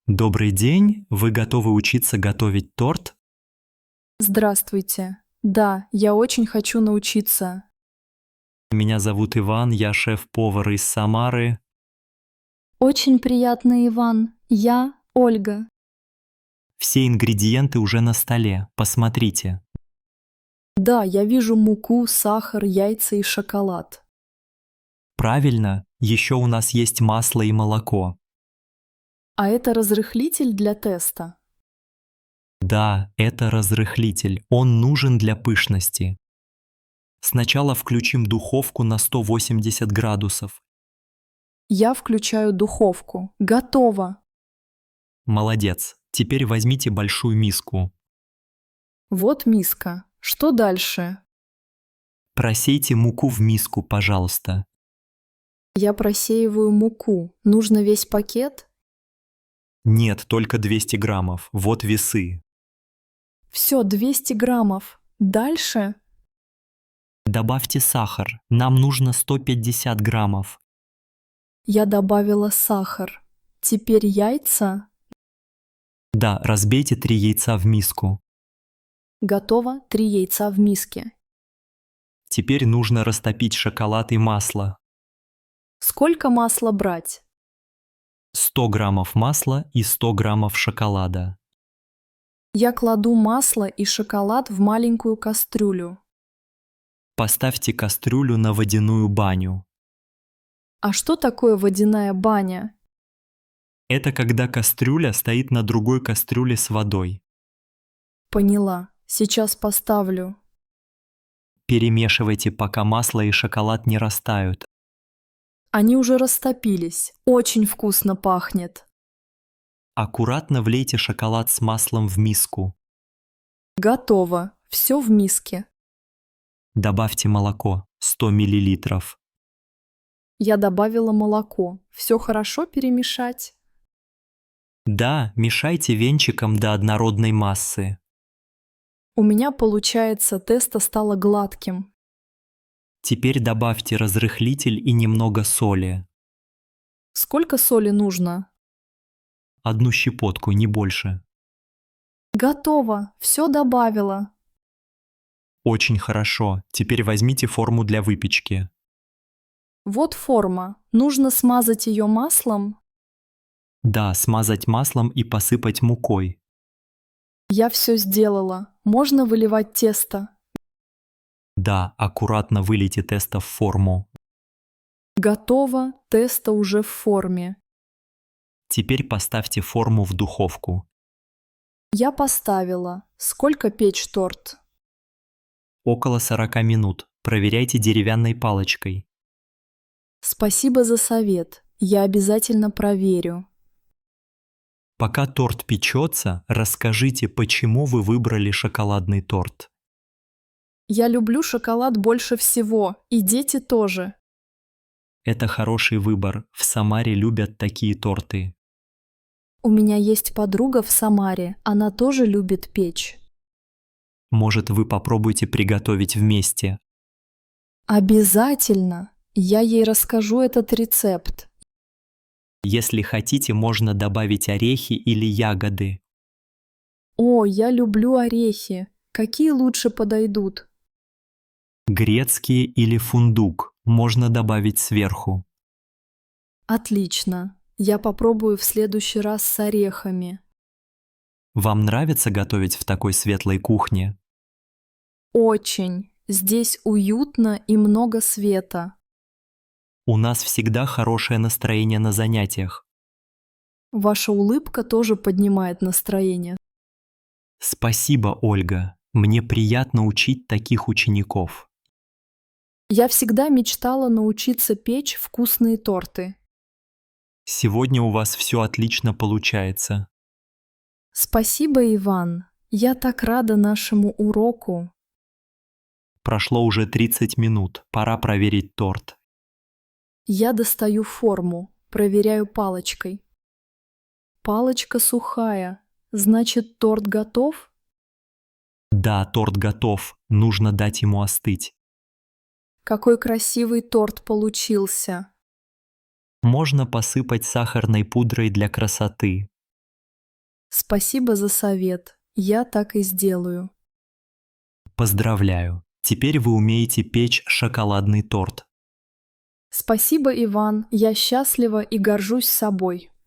Добрый день! Вы готовы учиться готовить торт? Здравствуйте. Да, я очень хочу научиться. Меня зовут Иван, я шеф-повар из Самары. Очень приятно, Иван. Я Ольга. Все ингредиенты уже на столе. Посмотрите. Да, я вижу муку, сахар, яйца и шоколад. Правильно, еще у нас есть масло и молоко. А это разрыхлитель для теста. Да, это разрыхлитель. Он нужен для пышности. Сначала включим духовку на 180 градусов. Я включаю духовку. Готово. Молодец. Теперь возьмите большую миску. Вот миска. Что дальше? Просейте муку в миску, пожалуйста. Я просеиваю муку. Нужно весь пакет? Нет, только 200 граммов. Вот весы. Все, 200 граммов. Дальше? Добавьте сахар. Нам нужно 150 граммов. Я добавила сахар. Теперь яйца. Да, разбейте 3 яйца в миску. Готово 3 яйца в миске. Теперь нужно растопить шоколад и масло. Сколько масла брать? 100 граммов масла и 100 граммов шоколада. Я кладу масло и шоколад в маленькую кастрюлю. Поставьте кастрюлю на водяную баню. А что такое водяная баня? Это когда кастрюля стоит на другой кастрюле с водой. Поняла. Сейчас поставлю. Перемешивайте, пока масло и шоколад не растают. Они уже растопились. Очень вкусно пахнет. Аккуратно влейте шоколад с маслом в миску. Готово. Все в миске. Добавьте молоко 100 мл. Я добавила молоко. Все хорошо перемешать. Да, мешайте венчиком до однородной массы. У меня получается, тесто стало гладким. Теперь добавьте разрыхлитель и немного соли. Сколько соли нужно? 1 щепотку, не больше. Готово. Все добавила. Очень хорошо. Теперь возьмите форму для выпечки. Вот форма. Нужно смазать ее маслом. Да, смазать маслом и посыпать мукой. Я все сделала. Можно выливать тесто. Да, аккуратно вылейте тесто в форму. Готово. Тесто уже в форме. Теперь поставьте форму в духовку. Я поставила. Сколько печь торт? Около 40 минут. Проверяйте деревянной палочкой. Спасибо за совет. Я обязательно проверю. Пока торт печется, расскажите, почему вы выбрали шоколадный торт. Я люблю шоколад больше всего, и дети тоже. Это хороший выбор. В Самаре любят такие торты. У меня есть подруга в Самаре, она тоже любит печь. Может, вы попробуйте приготовить вместе. Обязательно! Я ей расскажу этот рецепт. Если хотите, можно добавить орехи или ягоды. О, я люблю орехи. Какие лучше подойдут? Грецкие или фундук можно добавить сверху. Отлично. Я попробую в следующий раз с орехами. Вам нравится готовить в такой светлой кухне? Очень. Здесь уютно и много света. У нас всегда хорошее настроение на занятиях. Ваша улыбка тоже поднимает настроение. Спасибо, Ольга. Мне приятно учить таких учеников. Я всегда мечтала научиться печь вкусные торты. Сегодня у вас все отлично получается. Спасибо, Иван. Я так рада нашему уроку. Прошло уже 30 минут. Пора проверить торт. Я достаю форму, проверяю палочкой. Палочка сухая. Значит, торт готов? Да, торт готов. Нужно дать ему остыть. Какой красивый торт получился. Можно посыпать сахарной пудрой для красоты. Спасибо за совет. Я так и сделаю. Поздравляю! Теперь вы умеете печь шоколадный торт. Спасибо, Иван. Я счастлива и горжусь собой.